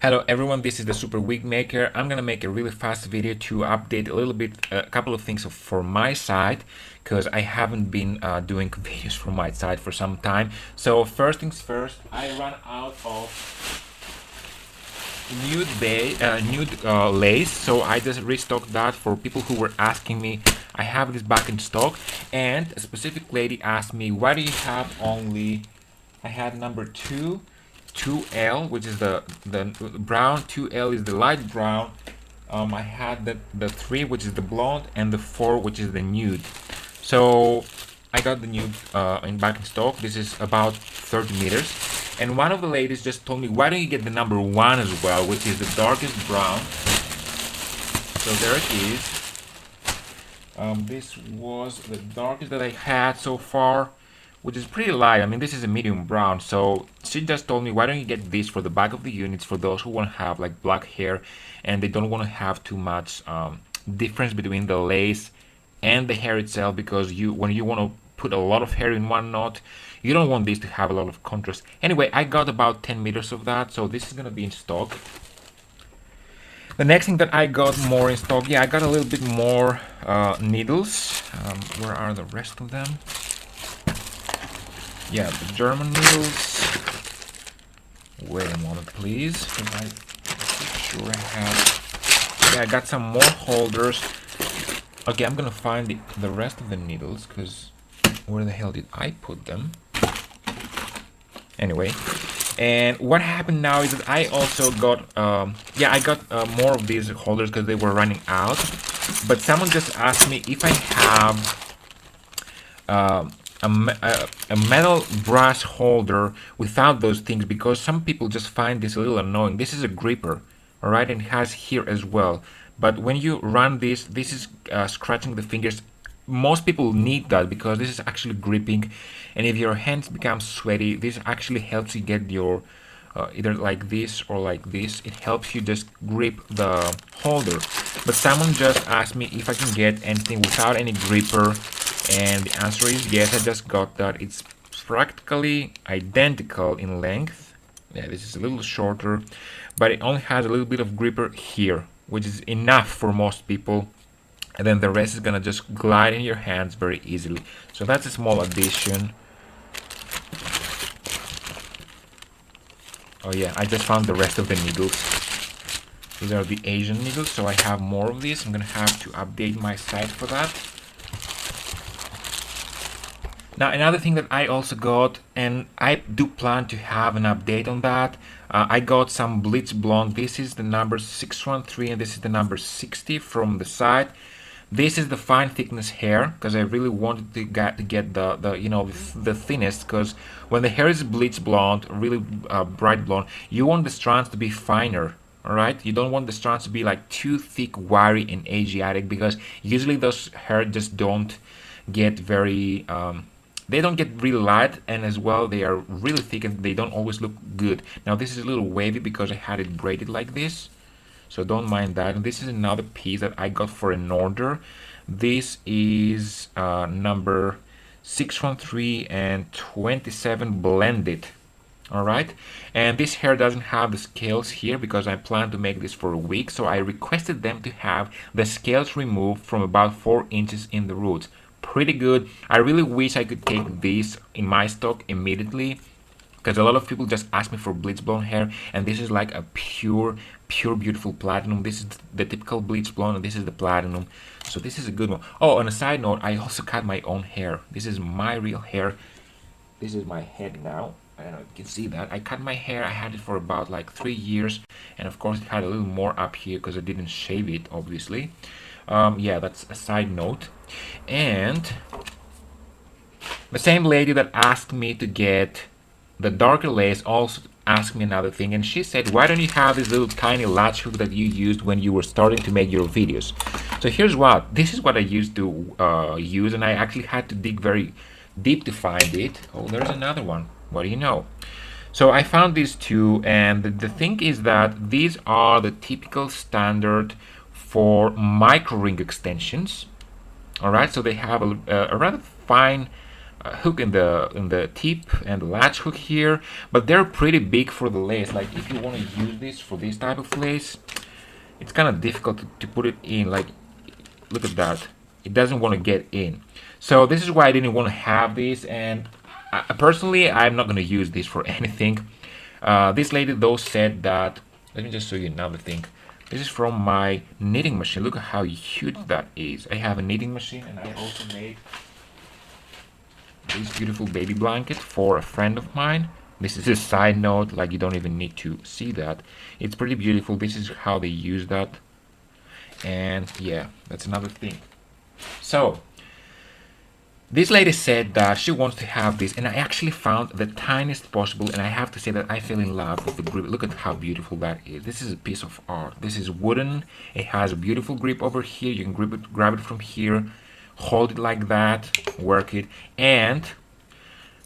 Hello everyone, this is the Super Wig Maker. I'm gonna make a really fast video to update a little bit, a couple of things for my side, because I haven't been doing videos from my side for some time. So first things first, I ran out of nude lace, so I just restocked that for people who were asking me. I have this back in stock, and a specific lady asked me, why do you have only, I had number 2L, which is the brown, 2L is the light brown. I had the 3, which is the blonde, and the 4, which is the nude. So I got the nude back in stock. This is about 30 meters. And one of the ladies just told me, why don't you get the number 1 as well, which is the darkest brown. So there it is. This was the darkest that I had so far, which is pretty light. I mean, this is a medium brown. So she just told me, why don't you get this for the back of the units for those who want to have like black hair and they don't want to have too much difference between the lace and the hair itself, because when you want to put a lot of hair in one knot, you don't want this to have a lot of contrast. Anyway, I got about 10 meters of that, so this is gonna be in stock. The next thing that I got more in stock, yeah, I got a little bit more needles. Where are the rest of them? Yeah, the German needles. Wait a moment, please, because I'm sure I have. Yeah, I got some more holders. Okay, I'm gonna find the rest of the needles, because where the hell did I put them? Anyway, and what happened now is that I also got, I got more of these holders because they were running out. But someone just asked me if I have a metal brass holder without those things, because some people just find this a little annoying. This is a gripper, all right, and it has here as well. But when you run this is scratching the fingers. Most people need that because this is actually gripping, and if your hands become sweaty, this actually helps you get your either like this or like this. It helps you just grip the holder. But someone just asked me if I can get anything without any gripper, and the answer is yes. I just got that. It's practically identical in length. Yeah, this is a little shorter, but it only has a little bit of gripper here, which is enough for most people. And then the rest is gonna just glide in your hands very easily. So that's a small addition. Oh yeah, I just found the rest of the needles. These are the Asian needles, so I have more of these. I'm gonna have to update my site for that. Now, another thing that I also got, and I do plan to have an update on that, I got some bleach blonde. This is the number 613, and this is the number 60 from the site. This is the fine thickness hair, because I really wanted to get the thinnest, because when the hair is bleach blonde, really bright blonde, you want the strands to be finer. All right, you don't want the strands to be like too thick, wiry, and Asiatic, because usually those hair just don't get very they don't get really light, and as well they are really thick and they don't always look good. Now this is a little wavy because I had it braided like this, so don't mind that. And this is another piece that I got for an order. This is number 613 and 27 blended. All right, and this hair doesn't have the scales here because I plan to make this for a week, so I requested them to have the scales removed from about 4 inches in the roots. Pretty good. I really wish I could take this in my stock immediately, because a lot of people just ask me for bleach blonde hair, and this is like a pure beautiful platinum. This is the typical bleach blonde, and this is the platinum, so this is a good one. Oh, on a side note, I also cut my own hair. This is my real hair. This is my head now. I don't know if you can see that. I cut my hair. I had it for about like 3 years, and of course it had a little more up here because I didn't shave it, obviously. Yeah, that's a side note. And the same lady that asked me to get the darker lace also asked me another thing, and she said, why don't you have this little tiny latch hook that you used when you were starting to make your videos? So here's what, this is what I used to use, and I actually had to dig very deep to find it. Oh, there's another one. What do you know? So I found these two, and the thing is that these are the typical standard for micro ring extensions. All right, so they have a rather fine hook in the tip and the latch hook here, but they're pretty big for the lace. Like if you want to use this for this type of lace, it's kind of difficult to put it in. Like, look at that, it doesn't want to get in. So this is why I didn't want to have this, and personally I'm not going to use this for anything. This lady though said that, let me just show you another thing. This is from my knitting machine. Look at how huge that is. I have a knitting machine, and I also made this beautiful baby blanket for a friend of mine. This is a side note, like you don't even need to see that. It's pretty beautiful. This is how they use that. And yeah, that's another thing. So this lady said that she wants to have this, and I actually found the tiniest possible, and I have to say that I fell in love with the grip. Look at how beautiful that is. This is a piece of art. This is wooden. It has a beautiful grip over here. You can grab it from here, hold it like that, work it, and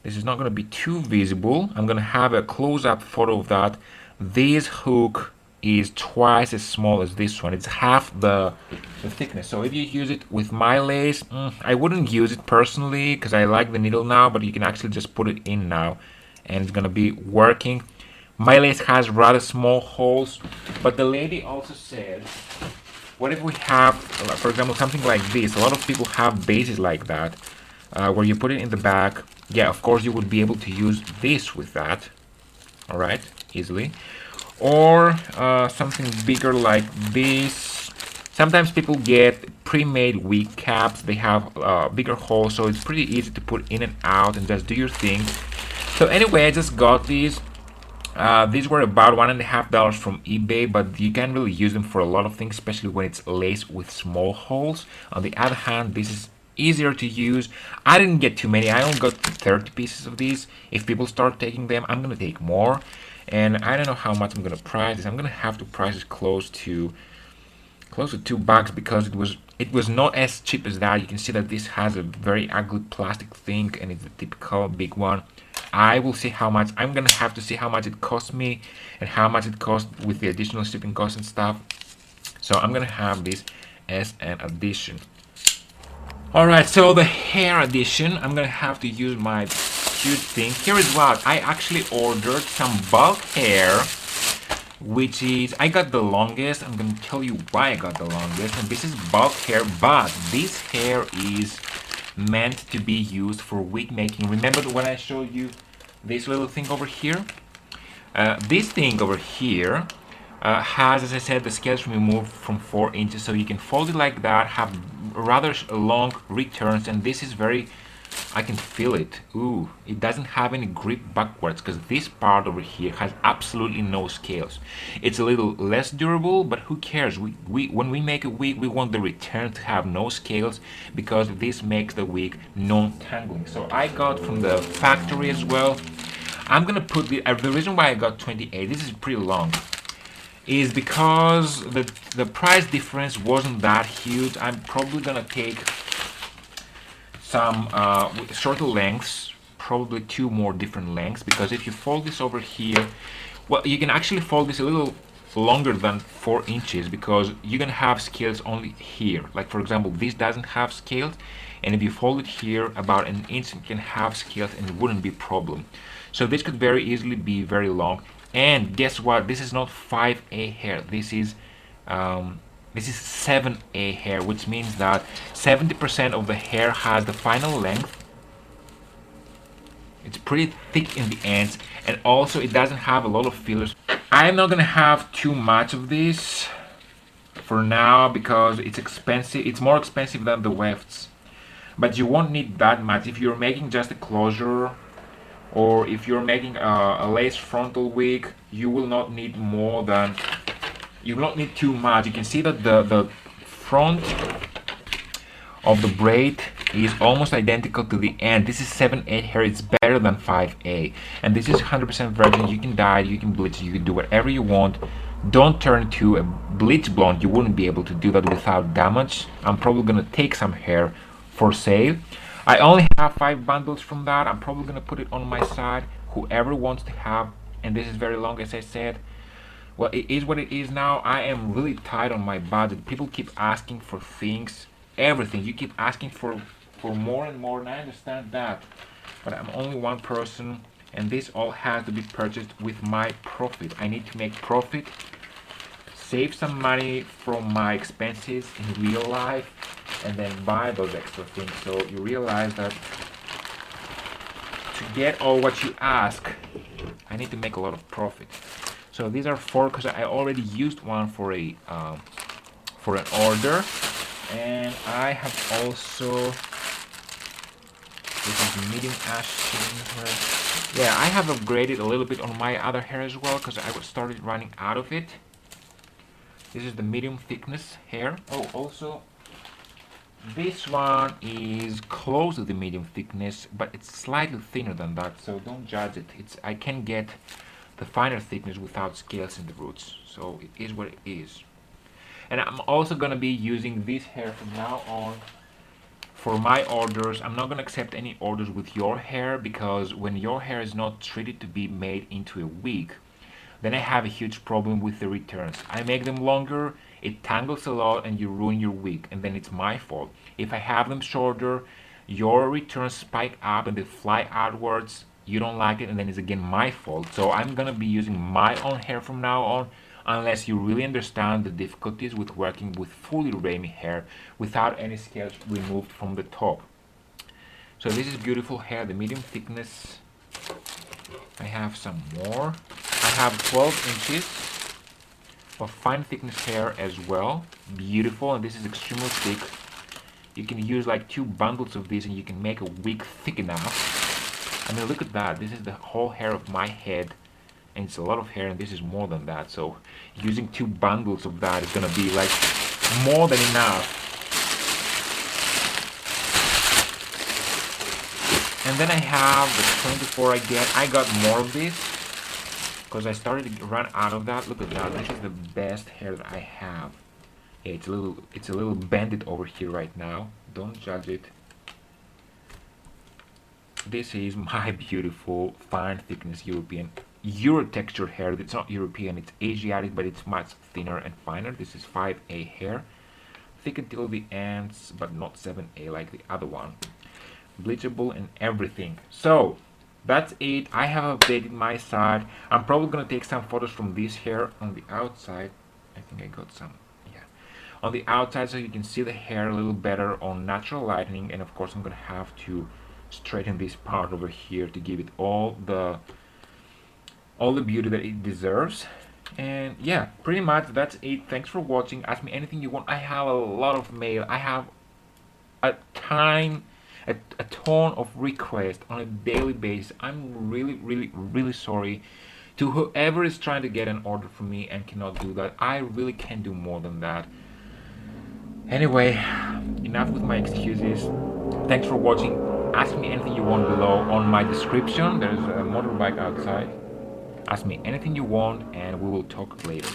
this is not going to be too visible. I'm going to have a close-up photo of that. This hook is twice as small as this one. It's half the thickness. So if you use it with my lace, I wouldn't use it personally because I like the needle now, but you can actually just put it in now and it's gonna be working. My lace has rather small holes, but the lady also said, what if we have, for example, something like this? A lot of people have bases like that, where you put it in the back. Yeah, of course you would be able to use this with that, all right, easily. Or something bigger like this. Sometimes people get pre-made wig caps. They have bigger holes, so it's pretty easy to put in and out and just do your thing. So anyway, I just got these. These were about $1.50 from eBay, but you can't really use them for a lot of things, especially when it's lace with small holes. On the other hand, this is easier to use. I didn't get too many. I only got 30 pieces of these. If people start taking them, I'm gonna take more. And I don't know how much I'm gonna price this. I'm gonna have to price it close to $2 because it was not as cheap as that. You can see that this has a very ugly plastic thing, and it's a typical big one. I will see how much. I'm gonna have to see how much it cost me and how much it cost with the additional shipping costs and stuff. So I'm gonna have this as an addition. Alright, so the hair addition, I'm gonna have to use my cute thing. Here is what I actually ordered: some bulk hair, which is, I got the longest. I'm gonna tell you why I got the longest. And this is bulk hair, but this hair is meant to be used for wig making. Remember when I showed you this little thing over here? This thing over here has, as I said, the scales removed from 4 inches, so you can fold it like that, have rather long returns, and this is very, I can feel it. Ooh, it doesn't have any grip backwards because this part over here has absolutely no scales. It's a little less durable, but who cares? When we make a wig, we want the return to have no scales because this makes the wig non-tangling. So I got from the factory as well. I'm gonna put the reason why I got 28. This is pretty long. Is because the price difference wasn't that huge. I'm probably gonna take some shorter lengths, probably 2 more different lengths, because if you fold this over here, well, you can actually fold this a little longer than 4 inches because you're gonna have scales only here. Like for example, this doesn't have scales, and if you fold it here about 1 inch, it can have scales and it wouldn't be a problem. So this could very easily be very long. And guess what? This is not 5A hair. This is 7A hair, which means that 70% of the hair has the final length. It's pretty thick in the ends, and also it doesn't have a lot of fillers. I'm not gonna have too much of this for now because it's expensive. It's more expensive than the wefts, but you won't need that much if you're making just a closure. Or if you're making a lace frontal wig, you will not need more than, you will not need too much. You can see that the front of the braid is almost identical to the end. This is 7A hair, it's better than 5A. And this is 100% virgin. You can dye it, you can bleach it, you can do whatever you want. Don't turn to a bleach blonde. You wouldn't be able to do that without damage. I'm probably gonna take some hair for sale. I only have 5 bundles from that. I'm probably gonna put it on my side. Whoever wants to have, and this is very long, as I said. Well, it is what it is now. I am really tight on my budget. People keep asking for things, everything. You keep asking for for more and more, and I understand that. But I'm only one person, and this all has to be purchased with my profit. I need to make profit, save some money from my expenses in real life, and then buy those extra things. So you realize that to get all what you ask, I need to make a lot of profit. So these are 4 because I already used one for a for an order, and I have also, this is medium ash hair. Yeah, I have upgraded a little bit on my other hair as well because I started running out of it. This is the medium thickness hair. Oh, also this one is close to the medium thickness, but it's slightly thinner than that, so don't judge it. I can get the finer thickness without scales in the roots, so it is what it is. And I'm also gonna be using this hair from now on for my orders. I'm not gonna accept any orders with your hair, because when your hair is not treated to be made into a wig, then I have a huge problem with the returns. I make them longer, it tangles a lot, and you ruin your wig, and then it's my fault. If I have them shorter, your returns spike up and they fly outwards, you don't like it, and then it's again my fault. So I'm gonna be using my own hair from now on, unless you really understand the difficulties with working with fully Rami hair without any scales removed from the top. So this is beautiful hair, the medium thickness. I have some more. I have 12 inches of fine thickness hair as well. Beautiful, and this is extremely thick. You can use like 2 bundles of this and you can make a wig thick enough. I mean, look at that. This is the whole hair of my head, and it's a lot of hair, and this is more than that. So using 2 bundles of that is gonna be like more than enough. And then I have the 24 I got more of this because I started to run out of that. Look at that. This is the best hair that I have. Yeah, it's a little bended over here right now. Don't judge it. This is my beautiful fine thickness European Euro textured hair. It's not European, it's Asiatic, but it's much thinner and finer. This is 5A hair, thick until the ends, but not 7A like the other one. Bleachable and everything. So that's it. I have updated my side. I'm probably gonna take some photos from this hair on the outside. I think I got some, yeah, on the outside, so you can see the hair a little better on natural lighting. And of course I'm gonna have to straighten this part over here to give it all the beauty that it deserves. And yeah, pretty much that's it. Thanks for watching. Ask me anything you want. I have a lot of mail. I have a ton of requests on a daily basis. I'm really sorry to whoever is trying to get an order from me and cannot do that. I really can do more than that. Anyway, enough with my excuses. Thanks for watching. Ask me anything you want below on my description. There's a motorbike outside. Ask me anything you want and we will talk later.